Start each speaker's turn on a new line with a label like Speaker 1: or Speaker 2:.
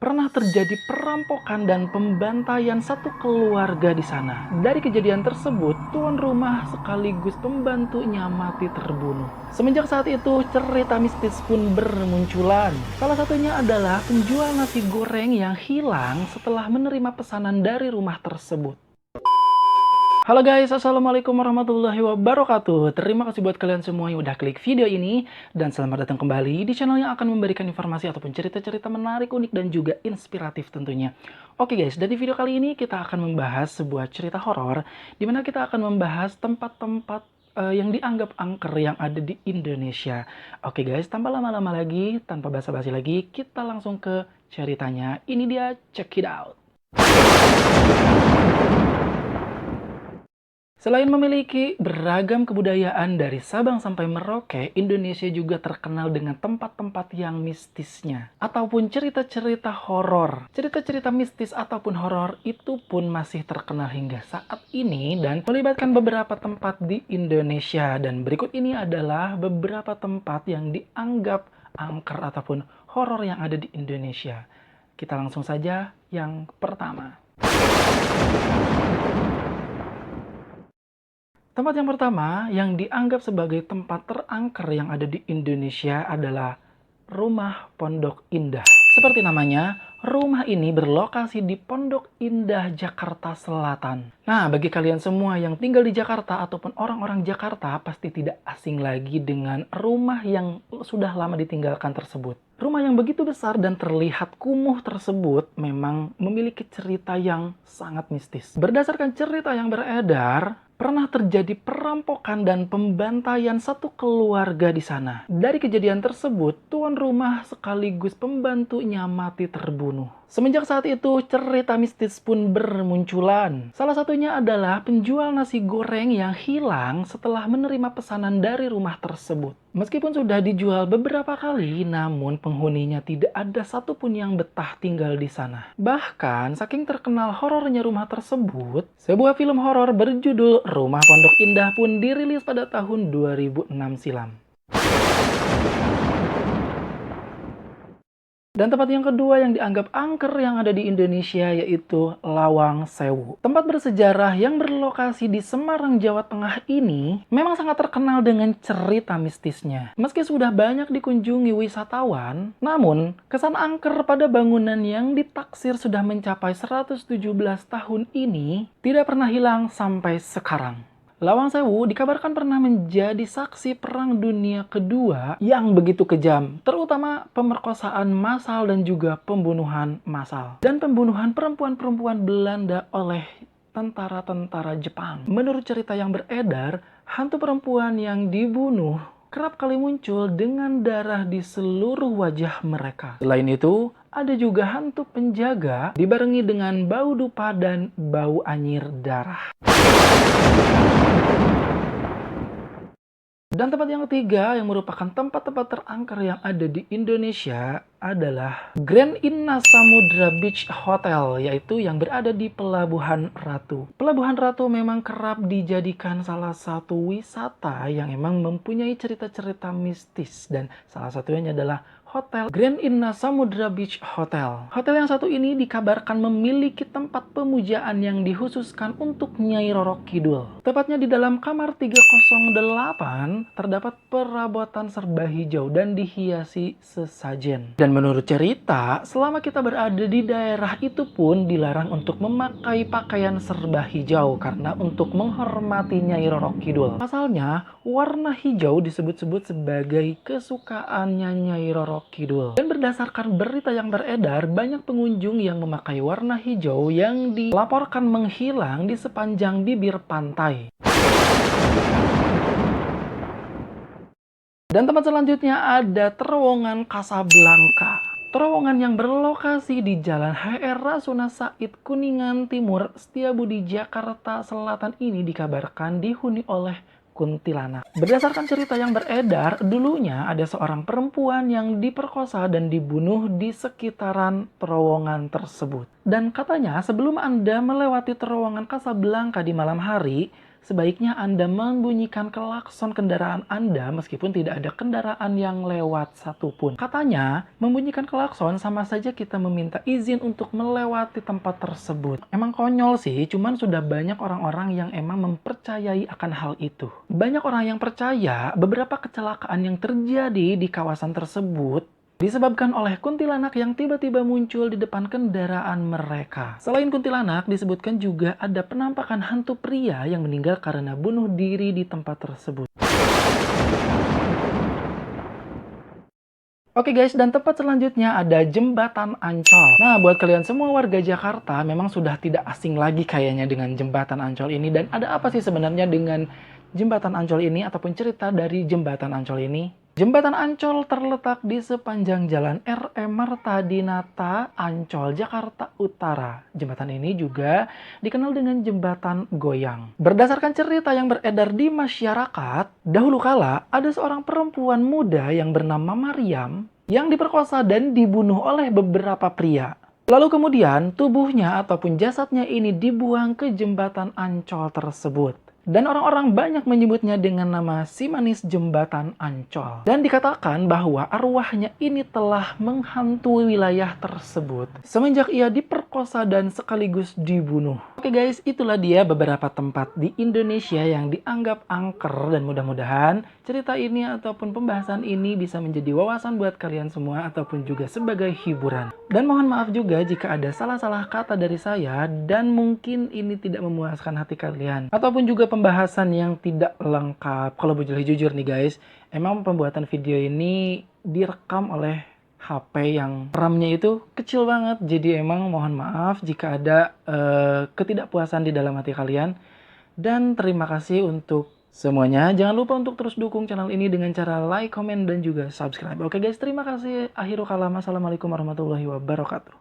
Speaker 1: pernah terjadi perampokan dan pembantaian satu keluarga di sana. Dari kejadian tersebut, tuan rumah sekaligus pembantunya mati terbunuh. Semenjak saat itu, cerita mistis pun bermunculan. Salah satunya adalah penjual nasi goreng yang hilang setelah menerima pesanan dari rumah tersebut. Halo guys, assalamualaikum warahmatullahi wabarakatuh. Terima kasih buat kalian semua yang udah klik video ini. Dan selamat datang kembali di channel yang akan memberikan informasi ataupun cerita-cerita menarik, unik, dan juga inspiratif tentunya. Oke guys, dan di video kali ini kita akan membahas sebuah cerita horor, dimana kita akan membahas tempat-tempat yang dianggap angker yang ada di Indonesia. Oke guys, tanpa lama-lama lagi, tanpa basa-basi lagi, kita langsung ke ceritanya. Ini dia, check it out. Selain memiliki beragam kebudayaan dari Sabang sampai Merauke, Indonesia juga terkenal dengan tempat-tempat yang mistisnya. Ataupun cerita-cerita horor. Cerita-cerita mistis ataupun horor itu pun masih terkenal hingga saat ini dan melibatkan beberapa tempat di Indonesia. Dan berikut ini adalah beberapa tempat yang dianggap angker ataupun horor yang ada di Indonesia. Kita langsung saja yang pertama. Tempat yang pertama yang dianggap sebagai tempat terangker yang ada di Indonesia adalah Rumah Pondok Indah. Seperti namanya, rumah ini berlokasi di Pondok Indah, Jakarta Selatan. Nah, bagi kalian semua yang tinggal di Jakarta ataupun orang-orang Jakarta pasti tidak asing lagi dengan rumah yang sudah lama ditinggalkan tersebut. Rumah yang begitu besar dan terlihat kumuh tersebut memang memiliki cerita yang sangat mistis. Berdasarkan cerita yang beredar, pernah terjadi perampokan dan pembantaian satu keluarga di sana. Dari kejadian tersebut, tuan rumah sekaligus pembantunya mati terbunuh. Semenjak saat itu, cerita mistis pun bermunculan. Salah satunya adalah penjual nasi goreng yang hilang setelah menerima pesanan dari rumah tersebut. Meskipun sudah dijual beberapa kali, namun penghuninya tidak ada satupun yang betah tinggal di sana. Bahkan, saking terkenal horornya rumah tersebut, sebuah film horor berjudul Rumah Pondok Indah pun dirilis pada tahun 2006 silam. Dan tempat yang kedua yang dianggap angker yang ada di Indonesia yaitu Lawang Sewu. Tempat bersejarah yang berlokasi di Semarang, Jawa Tengah ini memang sangat terkenal dengan cerita mistisnya. Meski sudah banyak dikunjungi wisatawan, namun kesan angker pada bangunan yang ditaksir sudah mencapai 117 tahun ini tidak pernah hilang sampai sekarang. Lawang Sewu dikabarkan pernah menjadi saksi Perang Dunia Kedua yang begitu kejam, terutama pemerkosaan massal dan juga pembunuhan massal. Dan pembunuhan perempuan-perempuan Belanda oleh tentara-tentara Jepang. Menurut cerita yang beredar, hantu perempuan yang dibunuh kerap kali muncul dengan darah di seluruh wajah mereka. Selain itu, ada juga hantu penjaga dibarengi dengan bau dupa dan bau anyir darah. Dan tempat yang ketiga yang merupakan tempat-tempat terangker yang ada di Indonesia adalah Grand Inna Samudra Beach Hotel, yaitu yang berada di Pelabuhan Ratu. Pelabuhan Ratu memang kerap dijadikan salah satu wisata yang emang mempunyai cerita-cerita mistis, dan salah satunya adalah Hotel Grand Inna Samudra Beach Hotel. Hotel yang satu ini dikabarkan memiliki tempat pemujaan yang dikhususkan untuk Nyai Roro Kidul. Tepatnya di dalam kamar 308 terdapat perabotan serba hijau dan dihiasi sesajen. Dan menurut cerita, selama kita berada di daerah itu pun dilarang untuk memakai pakaian serba hijau karena untuk menghormati Nyai Roro Kidul. Pasalnya, warna hijau disebut-sebut sebagai kesukaannya Nyai Roro Kidul. Dan berdasarkan berita yang beredar, banyak pengunjung yang memakai warna hijau yang dilaporkan menghilang di sepanjang bibir pantai. Dan tempat selanjutnya ada terowongan Kasablanka. Terowongan yang berlokasi di Jalan HR Rasuna Said, Kuningan Timur, Setiabudi, Jakarta Selatan ini dikabarkan dihuni oleh kuntilanak. Berdasarkan cerita yang beredar, dulunya ada seorang perempuan yang diperkosa dan dibunuh di sekitaran terowongan tersebut. Dan katanya sebelum Anda melewati terowongan Kasablanka di malam hari, sebaiknya Anda membunyikan klakson kendaraan Anda meskipun tidak ada kendaraan yang lewat satupun. Katanya, membunyikan klakson sama saja kita meminta izin untuk melewati tempat tersebut. Emang konyol sih, cuman sudah banyak orang-orang yang emang mempercayai akan hal itu. Banyak orang yang percaya beberapa kecelakaan yang terjadi di kawasan tersebut disebabkan oleh kuntilanak yang tiba-tiba muncul di depan kendaraan mereka. Selain kuntilanak, disebutkan juga ada penampakan hantu pria yang meninggal karena bunuh diri di tempat tersebut. Oke guys, dan tempat selanjutnya ada Jembatan Ancol. Nah, buat kalian semua warga Jakarta, memang sudah tidak asing lagi kayaknya dengan Jembatan Ancol ini. Dan ada apa sih sebenarnya dengan Jembatan Ancol ini ataupun cerita dari Jembatan Ancol ini? Jembatan Ancol terletak di sepanjang Jalan R.M. Marta Dinata, Ancol, Jakarta Utara. Jembatan ini juga dikenal dengan jembatan goyang. Berdasarkan cerita yang beredar di masyarakat, dahulu kala ada seorang perempuan muda yang bernama Maryam yang diperkosa dan dibunuh oleh beberapa pria. Lalu kemudian tubuhnya ataupun jasadnya ini dibuang ke jembatan Ancol tersebut. Dan orang-orang banyak menyebutnya dengan nama si manis Jembatan Ancol. Dan dikatakan bahwa arwahnya ini telah menghantui wilayah tersebut semenjak ia diperkosa dan sekaligus dibunuh. Oke guys, itulah dia beberapa tempat di Indonesia yang dianggap angker, dan mudah-mudahan cerita ini ataupun pembahasan ini bisa menjadi wawasan buat kalian semua ataupun juga sebagai hiburan. Dan mohon maaf juga jika ada salah-salah kata dari saya dan mungkin ini tidak memuaskan hati kalian ataupun juga pembahasan yang tidak lengkap. Kalau boleh jujur nih guys, emang pembuatan video ini direkam oleh HP yang RAM-nya itu kecil banget. Jadi emang mohon maaf jika ada ketidakpuasan di dalam hati kalian. Dan terima kasih untuk semuanya. Jangan lupa untuk terus dukung channel ini dengan cara like, komen, dan juga subscribe. Oke guys, terima kasih. Akhirul kalam. Assalamualaikum warahmatullahi wabarakatuh.